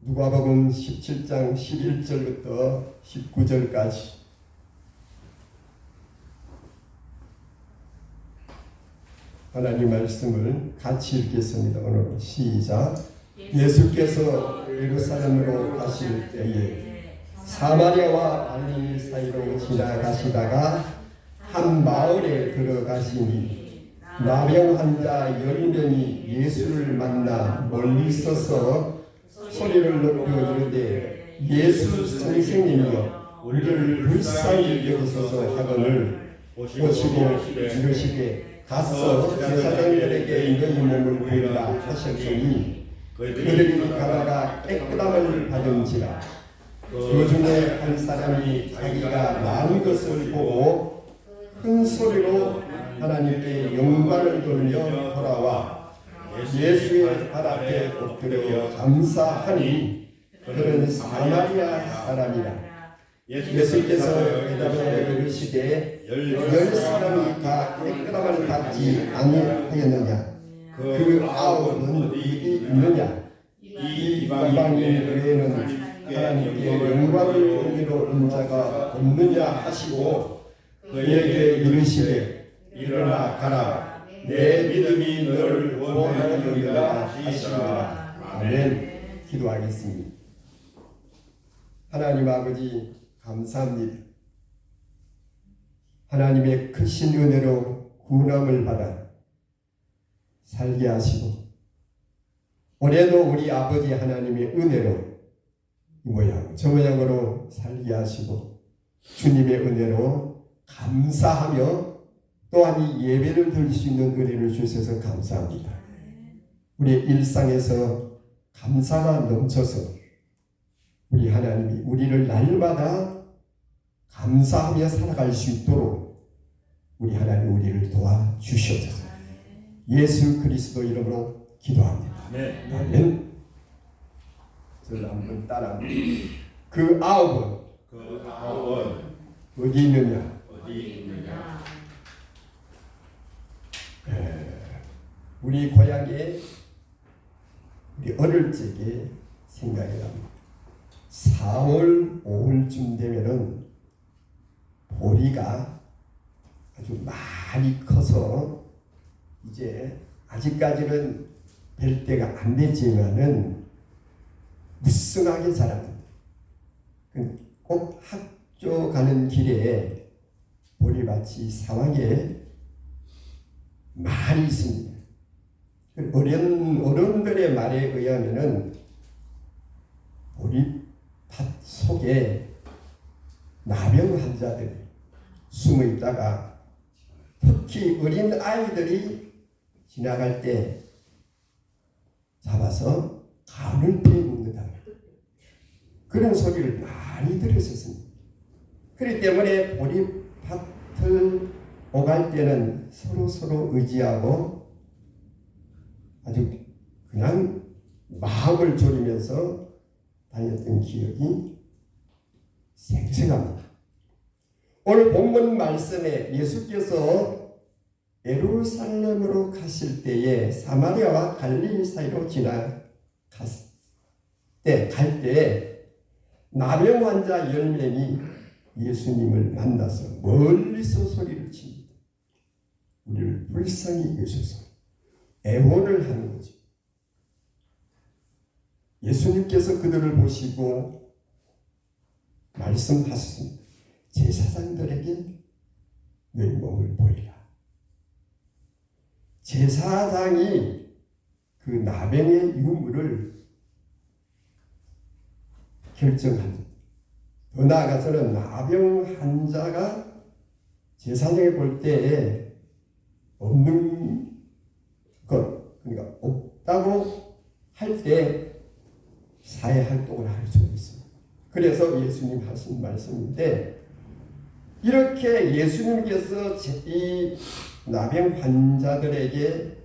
누가복음 17장 11절부터 19절까지 하나님 말씀을 같이 읽겠습니다. 오늘 시작. 예수께서 예루살렘으로 가실 때에 사마리아와 갈릴리 사이로 지나가시다가 한 마을에 들어가시니 나병 환자 10명이 예수를 만나 멀리 서서 소리를 높여 이르되 예수 선생님이여 우리를 불쌍히 여기소서 하거늘 보시고 이르시되 가서 제사장들에게 너희 몸을 보이라 하셨더니 그들이 가다가 깨끗함을 받은지라. 그 중에 한 사람이 자기가 나은 것을 보고 큰 소리로 하나님께 영광을 돌려 돌아와 예수의 발 앞에 엎드려 감사하니 그는 사마리아 사람이라. 예수께서 대답하여 이르시되 열 사람이 다 깨끗함을 받지 아니하였느냐? 그 아홉은 어디 있느냐? 이 이방인 외에는 하나님께 영광을 돌리러 온 자가 없느냐 하시고 그에게 이르시되 일어나 가라. 내 믿음이 너를 구원하였느니라 하시니라. 아멘. 기도하겠습니다. 하나님 아버지 감사합니다. 하나님의 크신 은혜로 구원함을 받아 살게 하시고 올해도 우리 아버지 하나님의 은혜로 이 모양 저 모양으로 살게 하시고 주님의 은혜로 감사하며 또한 이 예배를 드릴 수 있는 은혜를 주셔서 감사합니다. 우리의 일상에서 감사가 넘쳐서 우리 하나님이 우리를 날마다 감사하며 살아갈 수 있도록 우리 하나님 우리를 도와주시옵소서. 예수 그리스도 이름으로 기도합니다. 아멘. 저를 한번 따라합니다. 그 아홉은 어디 있느냐? 우리 고향에 우리 어릴 적에 생각이 납니다. 4월 5월쯤 되면은 보리가 아주 많이 커서 이제 아직까지는 별 때가 안 됐지만은 무성하게 자랍니다. 꼭 학교 가는 길에 보리밭이 상황에 많이 있습니다. 어른들의 말에 의하면은 보리밭 속에 나병 환자들이 숨어 있다가 특히 어린 아이들이 지나갈 때 잡아서 간을 빼먹는다. 그런 소리를 많이 들었었습니다. 그렇기 때문에 보리밭을 오갈 때는 서로 의지하고 아주 그냥 마음을 졸이면서 다녔던 기억이 생생합니다. 오늘 본문 말씀에 예수께서 예루살렘으로 가실 때에 사마리아와 갈릴리 사이로 갈 때 나병 환자 10명이 예수님을 만나서 멀리서 소리를 칩니다. 우리를 불쌍히 여기소서. 애원을 하는 거죠. 예수님께서 그들을 보시고 말씀하셨습니다. 제사장들에게 너희 몸을 보이라. 제사장이 그 나병의 유무를 결정합니다. 더 나아가서는 나병 환자가 제사장이 볼 때에 없는 것, 그러니까 없다고 할 때 사회 활동을 할 수 있습니다. 그래서 예수님 하신 말씀인데 이렇게 예수님께서 이 나병 환자들에게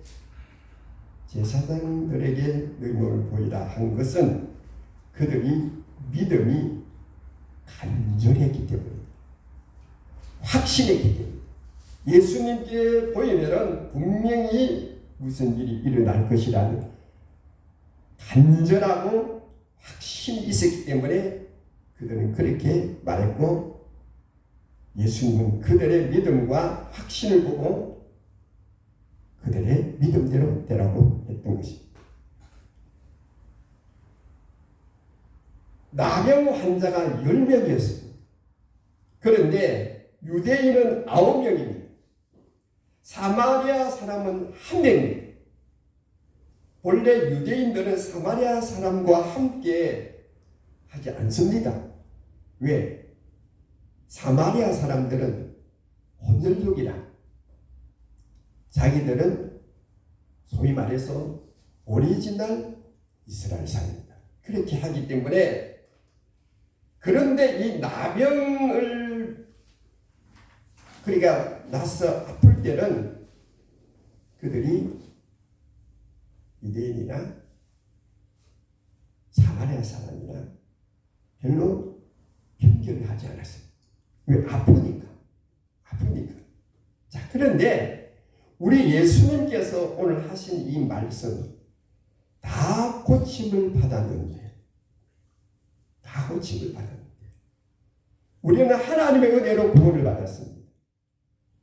제사장들에게 너희 몸을 보이라 한 것은 그들이 믿음이 간절했기 때문입니다. 확신했기 때문입니다. 예수님께 보이면 분명히 무슨 일이 일어날 것이라는 간절하고 확신 확신이 있었기 때문에 그들은 그렇게 말했고, 예수님은 그들의 믿음과 확신을 보고 그들의 믿음대로 되라고 했던 것입니다. 나병 환자가 10명이었습니다. 그런데 유대인은 9명입니다. 사마리아 사람은 1명입니다. 본래 유대인들은 사마리아 사람과 함께 하지 않습니다. 왜? 사마리아 사람들은 혼혈족이라 자기들은 소위 말해서 오리지널 이스라엘 사람입니다. 그렇게 하기 때문에, 그런데 이 나병을 그러니까 나서 아플 때는 그들이 유대인이나 사마리아 사람이나 별로 편견을 하지 않았습니다. 왜? 아프니까. 자, 그런데 우리 예수님께서 오늘 하신 이 말씀이 다 고침을 받았는데, 우리는 하나님의 은혜로 구원을 받았습니다.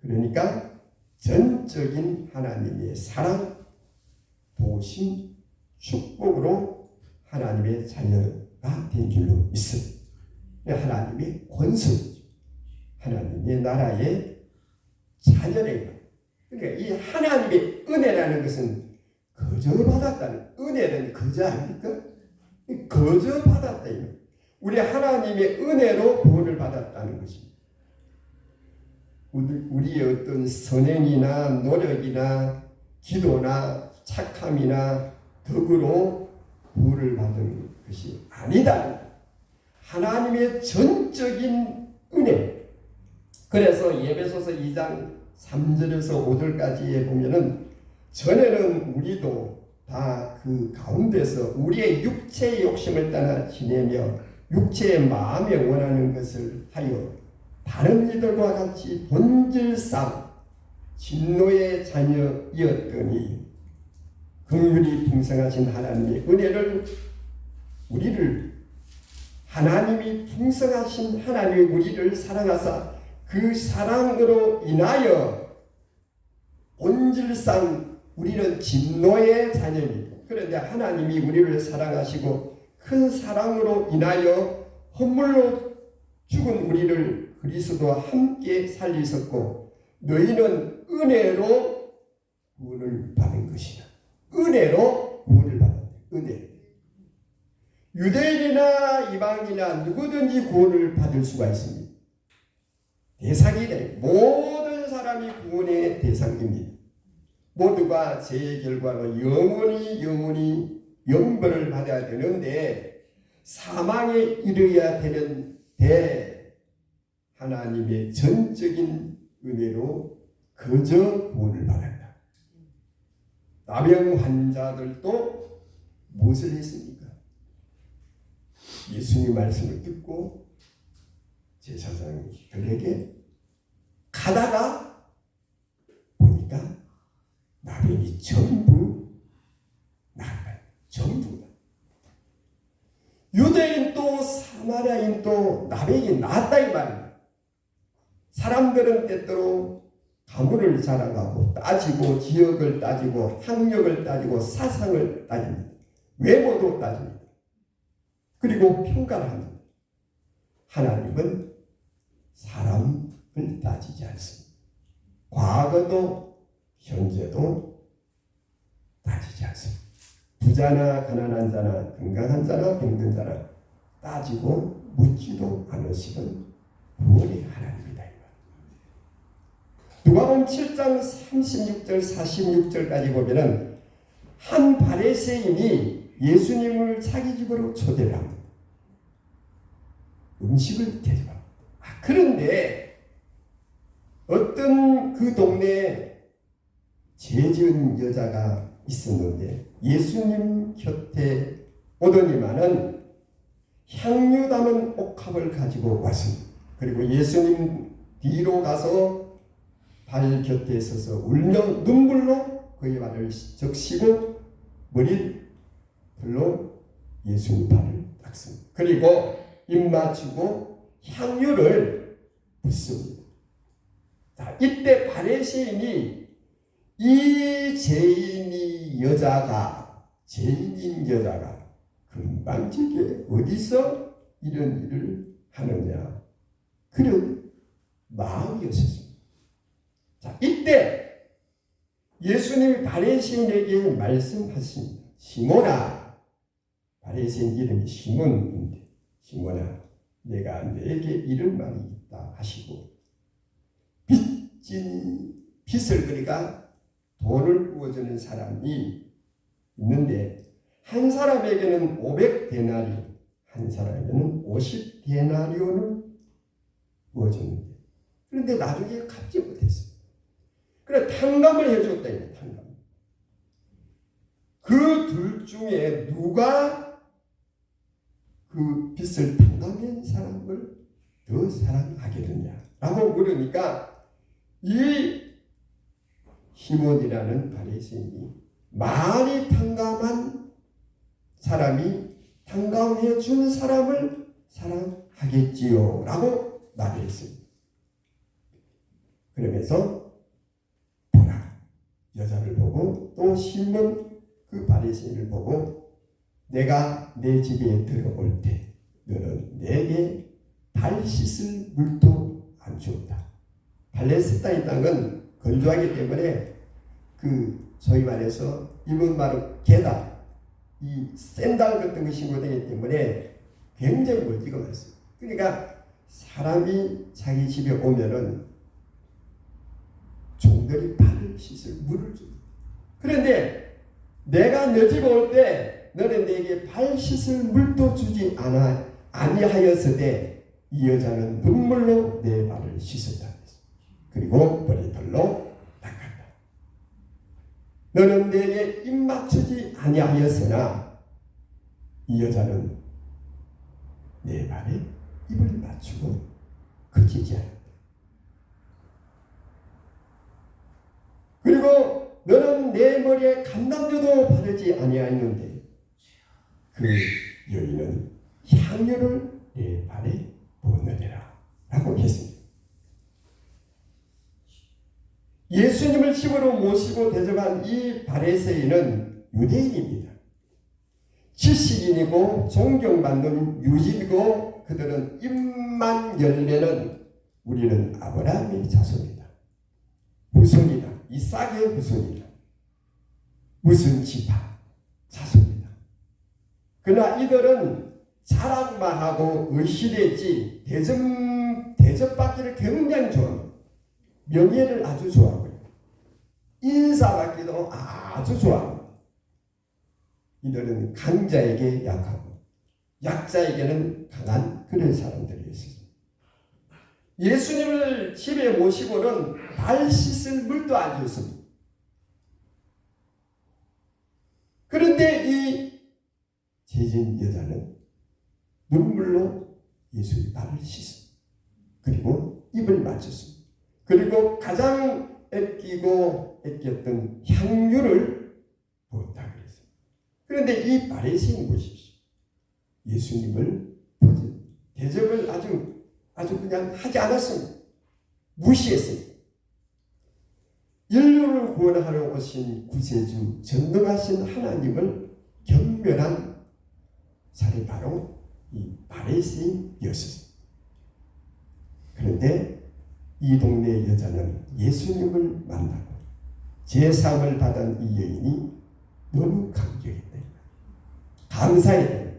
그러니까 전적인 하나님의 사랑, 도우심, 축복으로 하나님의 자녀가 된 줄로 믿습니다. 하나님의 권세죠. 하나님의 나라의 자녀래요. 그러니까 이 하나님의 은혜라는 것은 거저 받았다는, 은혜는 거저 아닙니까? 거저 받았다. 우리 하나님의 은혜로 구원을 받았다는 것입니다. 우리의 어떤 선행이나 노력이나 기도나 착함이나 덕으로 구원을 받은 것이 아니다. 하나님의 전적인 은혜. 그래서 예배소서 2장 3절에서 5절까지에 보면은, 전에는 우리도 다 그 가운데서 우리의 육체의 욕심을 따라 지내며 육체의 마음에 원하는 것을 하여 다른 이들과 같이 본질상 진노의 자녀이었더니, 긍휼이 풍성하신 하나님의 은혜를 하나님이 풍성하신 하나님이 우리를 사랑하사 그 사랑으로 인하여 본질상 우리는 진노의 자녀입니다. 그런데 하나님이 우리를 사랑하시고 큰 사랑으로 인하여 헌물로 죽은 우리를 그리스도와 함께 살리셨고, 너희는 은혜로 구원을 받은 것이다. 은혜로 구원을 받았다. 은혜. 유대인이나 이방인이나 누구든지 구원을 받을 수가 있습니다. 대상이래. 모든 사람이 구원의 대상입니다. 모두가 죄의 결과로 영원히 영벌을 받아야 되는데, 사망에 이르러야 되는데 하나님의 전적인 은혜로 그저 구원을 받았다. 나병 환자들도 무엇을 했습니까? 예수님 말씀을 듣고 제사장들에게 가다가 보니까 나병이 전부 나았다. 전부. 유대인도 사마리아인도 나병이 나았다 이 말입니다. 사람들은 때때로 가문을 자랑하고 따지고 지역을 따지고 학력을 따지고 사상을 따집니다. 외모도 따집니다. 그리고 평가를 합니다. 하나님은 사람을 따지지 않습니다. 과거도 현재도 따지지 않습니다. 부자나 가난한 자나 건강한 자나 병든 자나 따지고 묻지도 않으시는 구원의 하나님이다. 누가복음 7장 36절 46절까지 보면은 한 바리새인이 예수님을 자기 집으로 초대를 합니다. 음식을 대접합니다. 그런데 어떤 그 동네에 죄 지은 여자가 있었는데 예수님 곁에 오더니만은 향유 담은 옥합을 가지고 왔습니다. 그리고 예수님 뒤로 가서 발 곁에 서서 울며 눈물로 그의 발을 적시고 머리털로 예수님 발을 닦습니다. 그리고 입 맞추고 향유를 붓습니다. 자, 이때 바리새인이 이 죄인인 여자가 금방지게 어디서 이런 일을 하느냐, 그런 마음이었습니다. 자, 이때 예수님이 바리새인에게 말씀하십니다. 시몬아, 바리새인 이름이 시몬인데, 시몬아, 내가 내게 이런 말이 있다 하시고, 빚을 그러니까 돈을 부어주는 사람이 있는데, 한 사람에게는 500데나리오, 한 사람에게는 50데나리오를 부어줬는데, 그런데 나중에 갚지 못했어요. 그래 탕감을 해줬다. 탕감. 그 둘 중에 누가 그 빚을 탕감한 사람을 더 사랑하겠느냐라고 물으니까, 이 시몬이라는 바리새인이 많이 탕감한 사람이 탕감해 준 사람을 사랑하겠지요 라고 말했습니다. 그러면서 보라, 여자를 보고 또 시몬 그 바리새인을 보고, 내가 내 집에 들어올 때 너는 내게 발 씻을 물도 안 주었다. 팔레스타인 땅은 건조하기 때문에 그 소위 말해서 일본 말로 게다, 이 샌들 같은 것이 신고되기 때문에 굉장히 먼지가 많습니다. 그러니까 사람이 자기 집에 오면은 종들이 발을 씻을 물을 줍니다. 그런데 내가 너 집에 올 때 너는 내게 발 씻을 물도 주지 아니하였으되 이 여자는 눈물로 내 발을 씻었다. 그리고 머리털로 닦았다. 너는 내게 입 맞추지 아니하였으나 이 여자는 내 발에 입을 맞추고 그치지 않았다. 그리고 너는 내 머리에 감람류도 바르지 아니하였는데 그 여인은 향유를 내 발에 부었느니라 라고 했습니다. 예수님을 집으로 모시고 대접한 이 바리새인은 유대인입니다. 지식인이고 존경받는 유지이고, 그들은 입만 열면은 우리는 아브라함의 자손이다, 후손이다, 이삭의 후손이다, 무슨 지파 자손이다. 그러나 이들은 자랑만 하고 의시되지 대접받기를 굉장히 좋아합니다. 명예를 아주 좋아하고요, 인사받기도 아주 좋아합니다. 이들은 강자에게 약하고 약자에게는 강한 그런 사람들이었습니다. 예수님을 집에 모시고는 발 씻을 물도 안 줬습니다. 그런데 이 죄진 여자는 눈물로 예수의 발을 씻습니다. 그리고 입을 맞췄습니다. 그리고 가장 아꼈던 향유를 부었다 그랬어요. 그런데 이 바리새인 보십시오. 예수님을 대접을 아주 그냥 하지 않았습니다. 무시했습니다. 인류를 구원하러 오신 구세주 전능하신 하나님을 경멸한 사람이 바로 이 바리새인이었습니다. 그런데 이 동네 여자는 예수님을 만나고 제사함을 받은 이 여인이 너무 감격했다. 감사했다.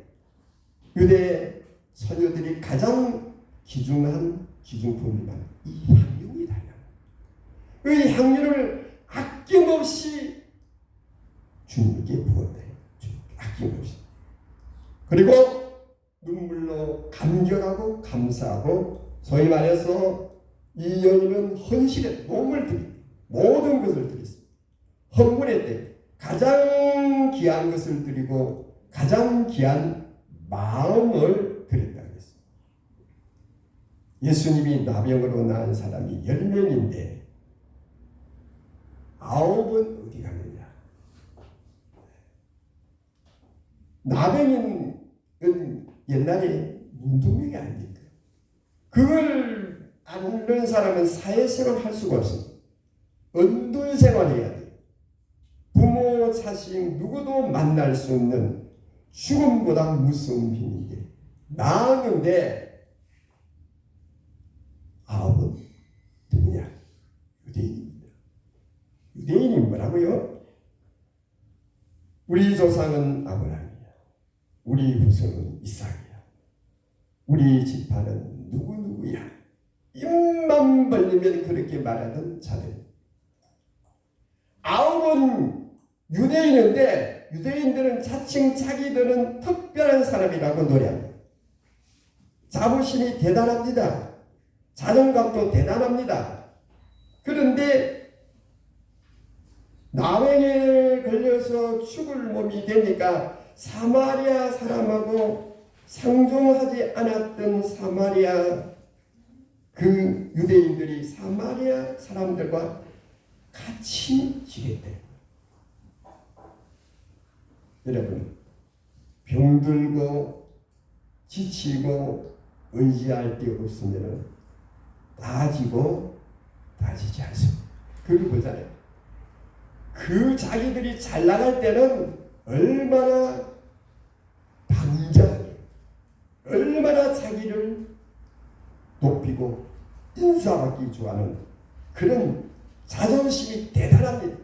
유대 처녀들이 가장 귀중한 기중품이란 이 향유입니다. 이 향유를 아낌없이 주님께 부었다. 아낌없이. 그리고 눈물로 감격하고 감사하고, 소위 말해서 이 여인은 헌신에 몸을 드립니다. 모든 것을 드렸습니다. 헌물했대. 가장 귀한 것을 드리고 가장 귀한 마음을 드렸다 그랬습니다. 예수님이 나병으로 낳은 사람이 10명인데 9은 어디 갔느냐? 나병인 옛날에 문둥병이 아닙니까? 그걸 아는 사람은 사회생활 할 수가 없습니다. 언둔 생활해야 돼요. 부모, 자식 누구도 만날 수 없는 죽음보다 무서운 힘인데 나았는데 아합은 누구냐? 유대인입니다. 유대인이 뭐라고요? 우리 조상은 아브라함이야. 우리 후손은 이삭이야. 우리 지파는 누구누구야. 입만 벌리면 그렇게 말하던 자들. 아합은 유대인인데 유대인들은 자칭 자기들은 특별한 사람이라고 노래합니다. 자부심이 대단합니다. 자존감도 대단합니다. 그런데 나병에 걸려서 죽을 몸이 되니까 사마리아 사람하고 상종하지 않았던 사마리아 그 유대인들이 사마리아 사람들과 같이 지냈대요. 여러분, 병들고 지치고 의지할 데 없으면 다지고 다지지 않습니다. 그걸 보잖아요. 그 자기들이 잘 나갈 때는 얼마나 방자하게, 얼마나 자기를 높이고 인사받기 좋아하는 그런 자존심이 대단합니다.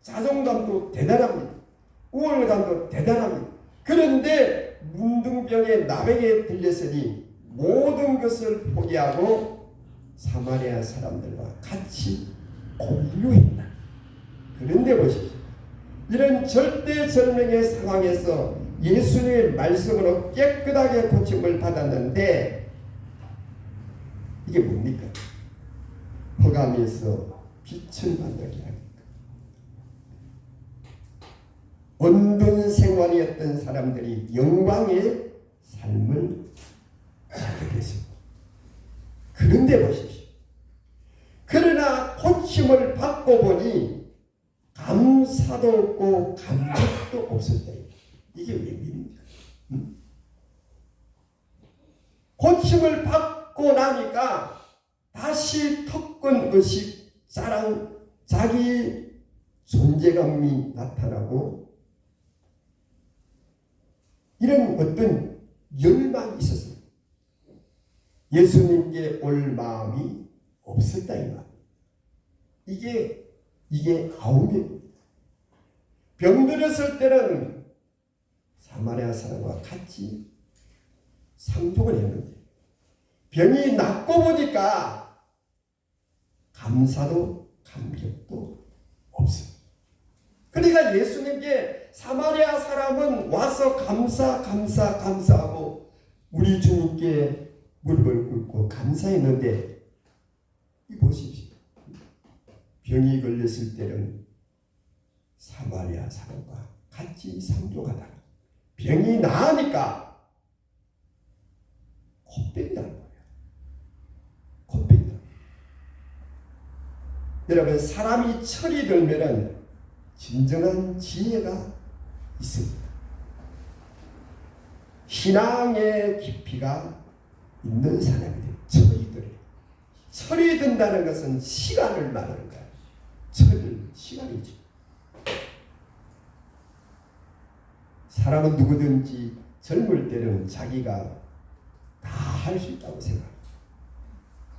자존감도 대단합니다. 우월감도 대단합니다. 그런데 문둥병의 나병에 들렸으니 모든 것을 포기하고 사마리아 사람들과 같이 공유했다. 그런데 보십시오. 이런 절대절명의 상황에서 예수님의 말씀으로 깨끗하게 고침을 받았는데 이게 뭡니까? 흑암에서 빛을 만나게 합니다. 온돈 생활이었던 사람들이 영광의 삶을 살게 됐습니다. 그런데 보십시오. 그러나 고침을 받고 보니 감사도 없고 감격도 없을 때 이게 웬일입니까? 고침을 받고 나니까 다시 특권 의식, 자랑, 자기 존재감이 나타나고 이런 어떤 열망이 있었어요. 예수님께 올 마음이 없었다 이 말. 이게 아우입니다. 병들었을 때는 사마리아 사람과 같이 상종을 했는데 병이 낫고 보니까 감사도 감격도 없어요. 그러니까 예수님께 사마리아 사람은 와서 감사하고 우리 주님께 무릎을 꿇고 감사했는데 이 보십시오. 병이 걸렸을 때는 사마리아 사람과 같이 상종하다가 병이 나으니까 코빼기다는 거예요. 코빼기다. 여러분, 사람이 철이 들면은 진정한 지혜가 있습니다. 신앙의 깊이가 있는 사람들이 철이 들어요. 철이 든다는 것은 시간을 말하는 거예요. 시간이죠. 사람은 누구든지 젊을 때는 자기가 다 할 수 있다고 생각합니다.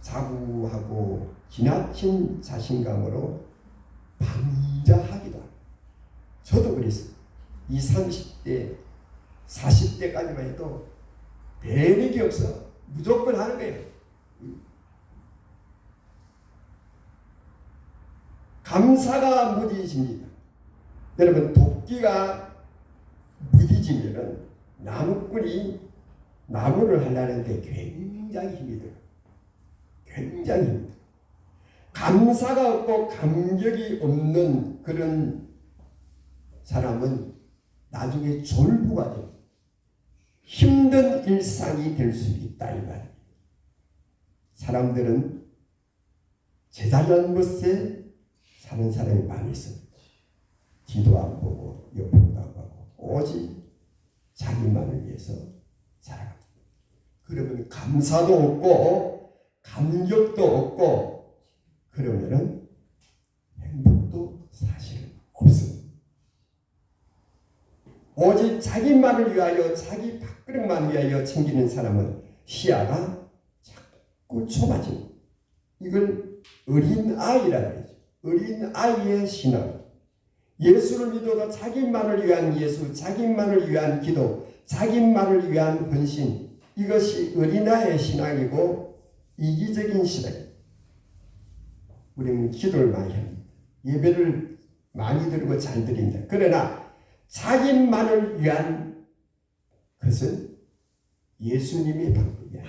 자부하고 지나친 자신감으로 방자하기도 합니다. 저도 그랬어요. 20, 30대, 40대까지만 해도 배력이 없어. 무조건 하는 거예요. 감사가 무디집니다. 여러분, 도끼가 무디지면은 나무꾼이 나무를 하려는데 굉장히 힘이 들어요. 굉장히 힘이 들어요. 감사가 없고 감격이 없는 그런 사람은 나중에 졸부가 돼요. 힘든 일상이 될 수 있다 이 말이에요. 사람들은 제자리한 것에 사는 사람이 많이 있습니다. 뒤도 안 보고 옆으로도 안 보고 오직 자기만을 위해서 살아갑니다. 그러면 감사도 없고 감격도 없고 그러면은 행복도 사실은 없습니다. 오직 자기만을 위하여 자기 밥그릇만 위하여 챙기는 사람은 시야가 자꾸 좁아집니다. 이걸 어린아이라 그러죠. 어린아이의 신앙. 예수를 믿어도 자기만을 위한 예수, 자기만을 위한 기도, 자기만을 위한 헌신, 이것이 어린아이의 신앙이고 이기적인 신앙입니다. 우리는 기도를 많이 합니다. 예배를 많이 드리고 잘 드립니다. 그러나 자기만을 위한 것은 예수님의 방법이야.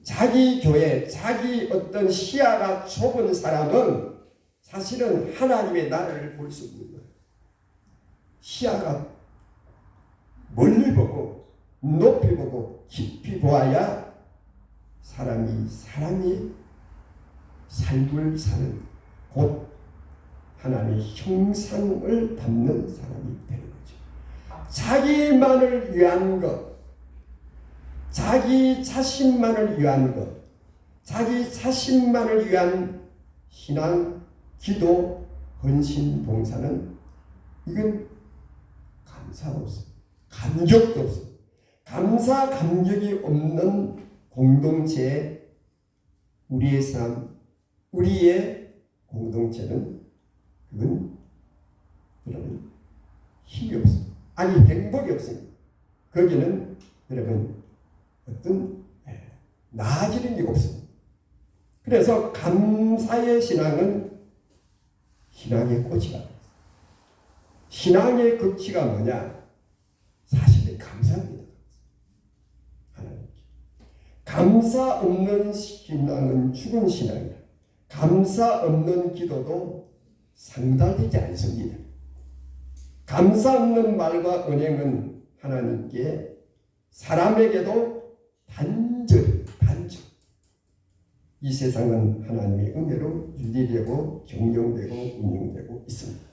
자기 교회, 자기 어떤 시야가 좁은 사람은 사실은 하나님의 나라를 볼 수 없는 거예요. 시야가 멀리 보고 높이 보고 깊이 보아야 사람이 삶을 사는 곧 하나님의 형상을 담는 사람이 되는 거죠. 자기만을 위한 것, 자기 자신만을 위한 것, 자기 자신만을 위한 신앙, 기도, 헌신, 봉사는 이건 감사가 없어요. 감격도 없어요. 감사, 감격이 없는 공동체에 우리의 삶, 우리의 공동체는 그건 여러분 힘이 없습니다. 아니 행복이 없습니다. 거기는 여러분 어떤 나아지는 게 없습니다. 그래서 감사의 신앙은 신앙의 꽃이라. 신앙의 극치가 뭐냐? 사실은 감사합니다. 하나님께. 감사 없는 신앙은 죽은 신앙이다. 감사 없는 기도도 상달되지 않습니다. 감사 없는 말과 은행은 하나님께 사람에게도 단절. 이 세상은 하나님의 은혜로 유지되고 경영되고 운영되고 있습니다.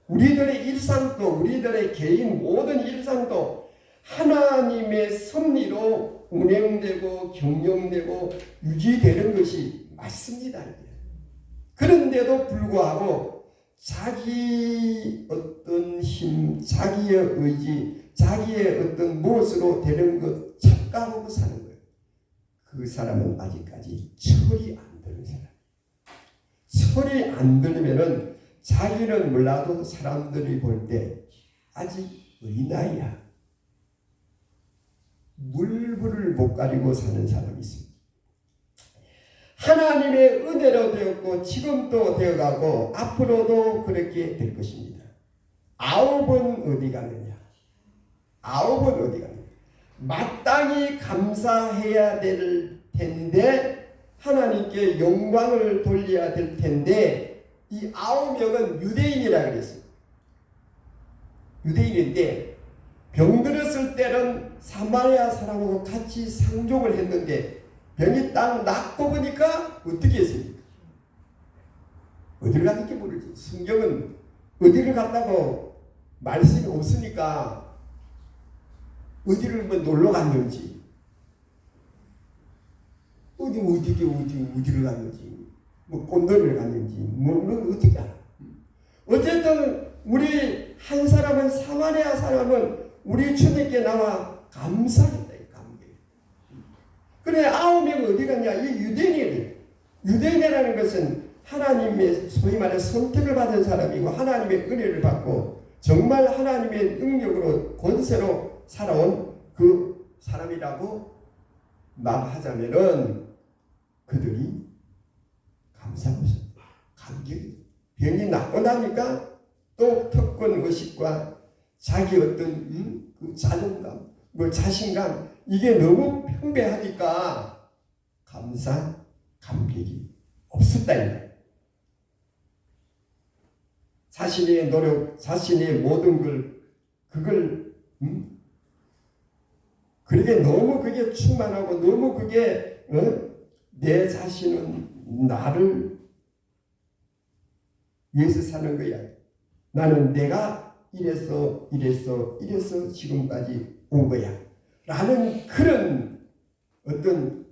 우리들의 일상도 우리들의 개인 모든 일상도 하나님의 섭리로 운영되고 경영되고 유지되는 것이 맞습니다. 그런데도 불구하고 자기 어떤 힘, 자기의 의지, 자기의 어떤 무엇으로 되는 것 착각하고 사는 거예요. 그 사람은 아직까지 철이 안 드는 사람. 철이 안 들면은 자기는 몰라도 사람들이 볼 때 아직 어린아이야. 물불을 못 가리고 사는 사람이 있습니다. 하나님의 은혜로 되었고 지금도 되어가고 앞으로도 그렇게 될 것입니다. 9은 어디 갔느냐? 9은 어디 갔느냐? 마땅히 감사해야 될 텐데 하나님께 영광을 돌려야 될 텐데 이 9명은 유대인이라 그랬어요. 유대인인데 병들었을 때는 사마리아 사람하고 같이 상종을 했는데 병이 딱 낫고 보니까 어떻게 했습니까? 어디를 갔는지 모르지. 성경은 어디를 갔다고 말씀이 없으니까 어디를 뭐 놀러 갔는지 어디를 갔는지 뭐 꽃놀이를 갔는지 뭐 어떻게 알아? 어쨌든 우리 한 사람은 사마리아 사람은 우리 주님께 나와 감사했다. 감격. 그래 9명 어디 갔냐? 이 유대인이들. 유대인이라는 것은 하나님의 소위 말해 선택을 받은 사람이고 하나님의 은혜를 받고 정말 하나님의 능력으로 권세로 살아온 그 사람이라고 말하자면은 그들이 감사가 없습니다. 감격이. 병이 낫고 나니까 또 특권 의식과 자기 어떤 그 자존감, 뭐 자신감 이게 너무 평배하니까 감사, 감격이 없었다. 자신의 노력, 자신의 모든 그걸 그렇게 너무 그게 충만하고 너무 그게 내 자신은 나를 위해서 사는 거야. 나는 내가 이래서 지금까지 온 거야. 라는 그런 어떤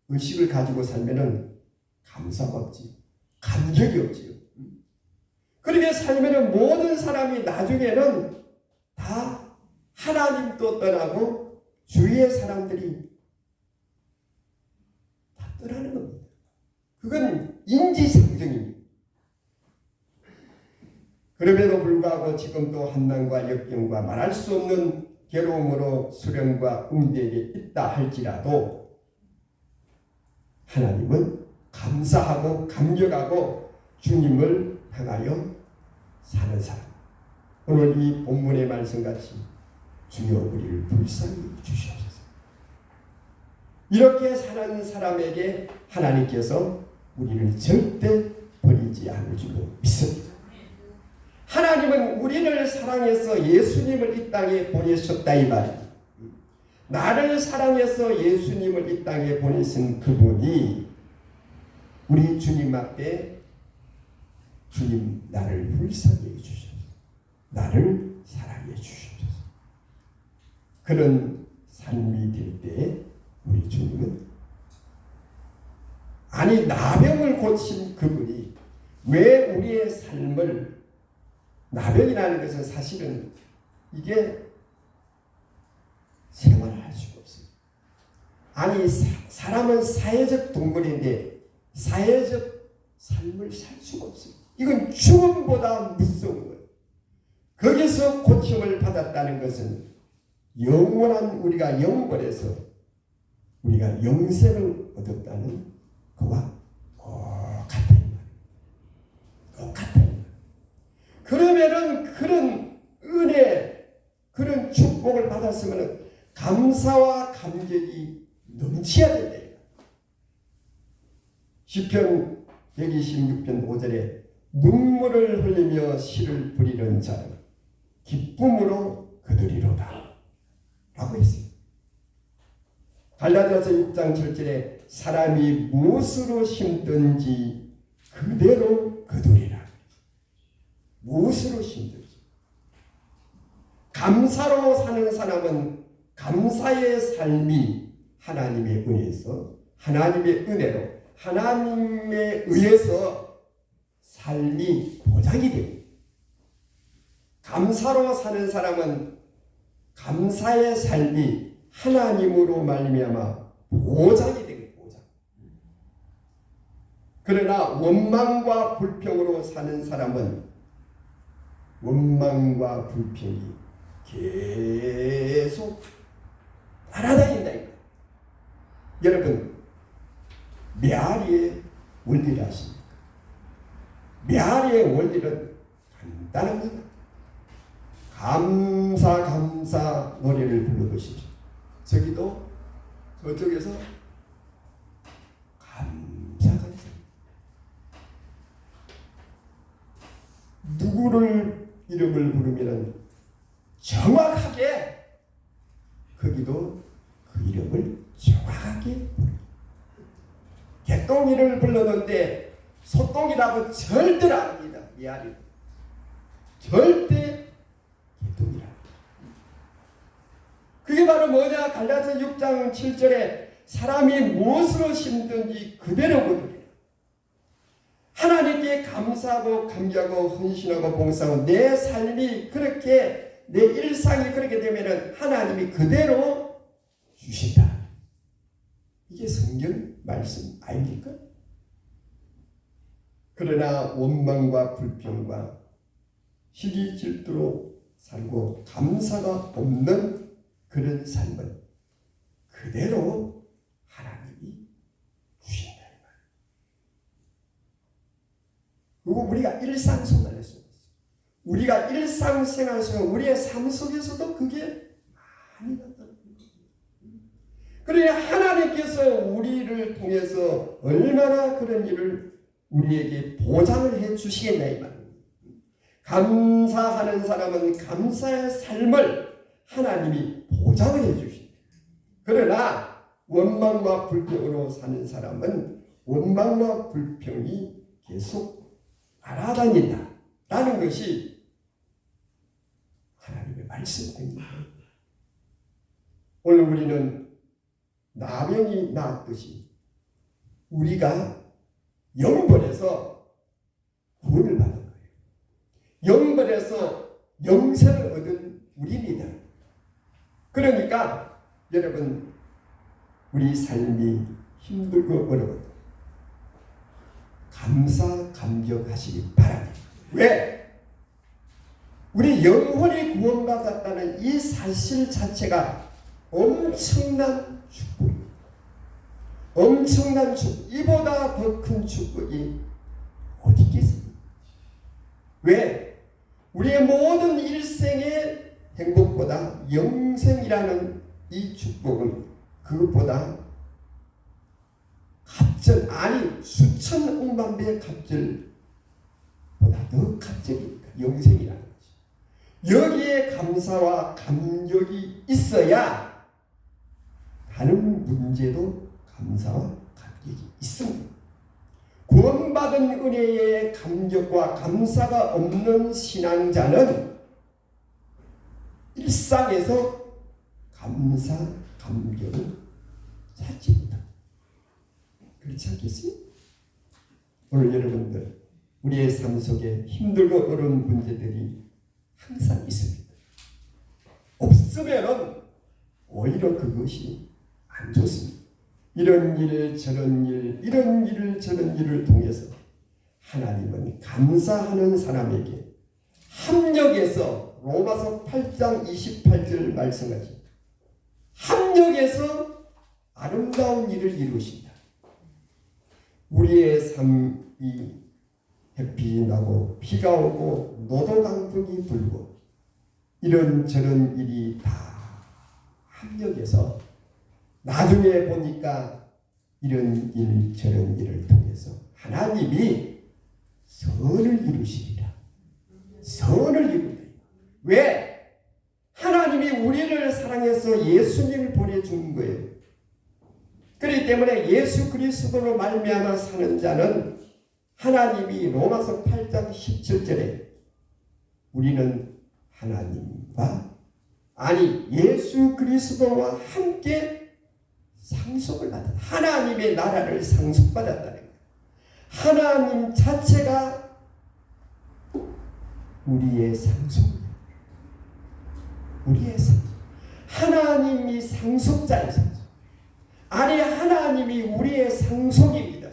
의식을 가지고 살면은 감사가 없지, 감격이 없지요. 그렇게 살면은 모든 사람이 나중에는 다 하나님도 떠나고 주위의 사람들이 다 떠나는 겁니다. 그건 인지상정입니다. 그럼에도 불구하고 지금도 한난과 역경과 말할 수 없는 괴로움으로 수령과 응대에 있다 할지라도 하나님은 감사하고 감격하고 주님을 향하여 사는 사람. 오늘 이 본문의 말씀같이 주여 우리를 불쌍히 주시옵소서. 이렇게 사는 사람에게 하나님께서 우리를 절대 버리지 않을 줄로 믿습니다. 하나님은 우리를 사랑해서 예수님을 이 땅에 보내셨다 이 말이에요. 나를 사랑해서 예수님을 이 땅에 보내신 그분이 우리 주님 앞에 주님 나를 불쌍히 해주셔서 나를 사랑해 주셔서 그런 삶이 될 때에 우리 주님은 아니 나병을 고친 그분이 왜 우리의 삶을 나병이라는 것은 사실은 이게 생활을 할 수가 없어요. 아니 사람은 사회적 동물인데 사회적 삶을 살 수가 없어요. 이건 죽음보다 무서운 거예요. 거기서 고침을 받았다는 것은 영원한 우리가 영벌에서 우리가 영생을 얻었다는 그와 똑같아요. 그러면은 그런 은혜, 그런 축복을 받았으면 감사와 감격이 넘쳐야 된다. 시편 126편 5절에 눈물을 흘리며 시를 부리는 자는 기쁨으로 거두리로다 라고 했습니다. 갈라디아서 6장 7절에 사람이 무엇으로 심든지 그대로 거두리라. 무엇으로 심든지. 감사로 사는 사람은 감사의 삶이 하나님의 은혜에서 하나님의 은혜로 하나님에 의해서 삶이 보장이 됩니다. 감사로 사는 사람은 감사의 삶이 하나님으로 말미암아 보장이 되게 보장. 그러나 원망과 불평으로 사는 사람은 원망과 불평이 계속 따라다닌다. 여러분 메아리의 원리를 아십니까? 메아리의 원리는 간단합니다. 감사 노래를 불러보십시오. 저기도 저쪽에서 감사 누구를 이름을 부르면 정확하게 거기도 그 이름을 정확하게 부릅니다. 개똥이를 불렀는데 소똥이라고 절대로 안 합니다. 미안해요. 절대 개똥이라. 그게 바로 뭐냐? 갈라디아서 6장 7절에 사람이 무엇으로 심든지 그대로 거두리라. 하나님께 감사하고 감격하고 헌신하고 봉사하고 내 삶이 그렇게 내 일상이 그렇게 되면은 하나님이 그대로 주신다. 이게 성경 말씀 아닙니까? 그러나 원망과 불평과 시기 질투로 살고 감사가 없는 그런 삶은 그대로 하나님이 주신다. 그리고 우리가 일상생활에 속에서 우리가 일상생활 속에 우리의 삶 속에서도 그게 많이 나타납니다. 그러니 하나님께서 우리를 통해서 얼마나 그런 일을 우리에게 보장을 해 주시겠냐 이 말입니다. 감사하는 사람은 감사의 삶을 하나님이 보장을 해 주신다. 그러나 원망과 불평으로 사는 사람은 원망과 불평이 계속 따라다닌다라는 것이 하나님의 말씀입니다. 오늘 우리는 나병이 나았듯이 우리가 영벌에서 구원을 받은 거예요. 영벌에서 영생을 얻은 우리입니다. 그러니까 여러분, 우리 삶이 힘들고 어려워도 감사 감격하시기 바랍니다. 왜? 우리 영혼이 구원받았다는 이 사실 자체가 엄청난 축복입니다. 엄청난 축복. 이보다 더 큰 축복이 어디 있겠습니까? 왜? 우리의 모든 일생의 행복보다 영생이라는 이 축복은 그것보다 갑절, 아니 수천 억만 배의 갑절보다 더 갑절이니까 영생이라는 거죠. 여기에 감사와 감격이 있어야 다른 문제도 감사와 감격이 있습니다. 구원받은 은혜에 감격과 감사가 없는 신앙자는 일상에서 감사, 감격을 찾지 못합니다. 그렇지 않겠어요? 오늘 여러분들, 우리의 삶 속에 힘들고 어려운 문제들이 항상 있습니다. 없으면 오히려 그것이 안 좋습니다. 이런 일, 저런 일, 이런 일, 저런 일을 통해서 하나님은 감사하는 사람에게 합력해서 로마서 8장 28절 말씀하신 합력해서 아름다운 일을 이루신다. 우리의 삶이 햇빛이 나고 비가 오고 노도 강풍이 불고 이런저런 일이 다 합력해서 나중에 보니까 이런 일 저런 일을 통해서 하나님이 선을 이루시리라. 선을 이루리라. 왜? 하나님이 우리를 사랑해서 예수님을 보내준 거예요. 그렇기 때문에 예수 그리스도로 말미암아 사는 자는 하나님이 로마서 8장 17절에 우리는 하나님과 아니 예수 그리스도와 함께 상속을 받았다. 하나님의 나라를 상속받았다는 거예요. 하나님 자체가 우리의 상속이에요. 우리의 상속. 하나님이 상속자의 상속. 아니 하나님이 우리의 상속입니다.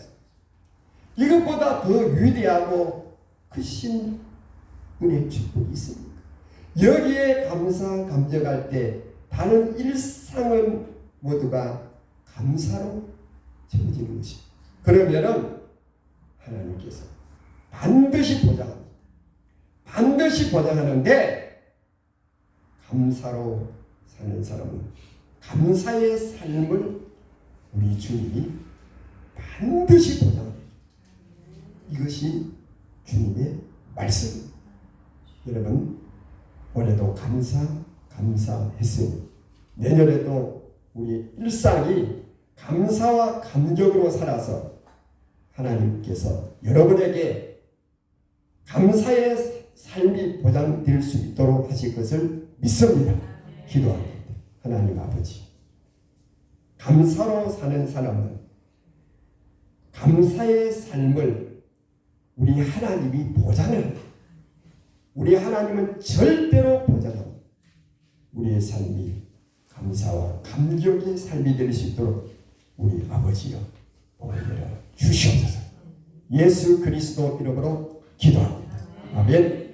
이것보다 더 위대하고 크신 은혜 축복이 있습니까? 여기에 감사 감격할 때 다른 일상은 모두가 감사로 채워지는 것입니다. 그러면은 하나님께서 반드시 보장합니다. 반드시 보장하는데 감사로 사는 사람은 감사의 삶을 우리 주님이 반드시 보장합니다. 이것이 주님의 말씀입니다. 여러분 올해도 감사했으니 내년에도 우리 일상이 감사와 감격으로 살아서 하나님께서 여러분에게 감사의 삶이 보장될 수 있도록 하실 것을 믿습니다. 기도합니다. 하나님 아버지, 감사로 사는 사람은 감사의 삶을 우리 하나님이 보장합니다. 우리 하나님은 절대로 보장합니다. 우리의 삶이 감사와 감격의 삶이 될 수 있도록 우리 아버지여 보내려 주시옵소서. 예수 그리스도 이름으로 기도합니다. 아멘.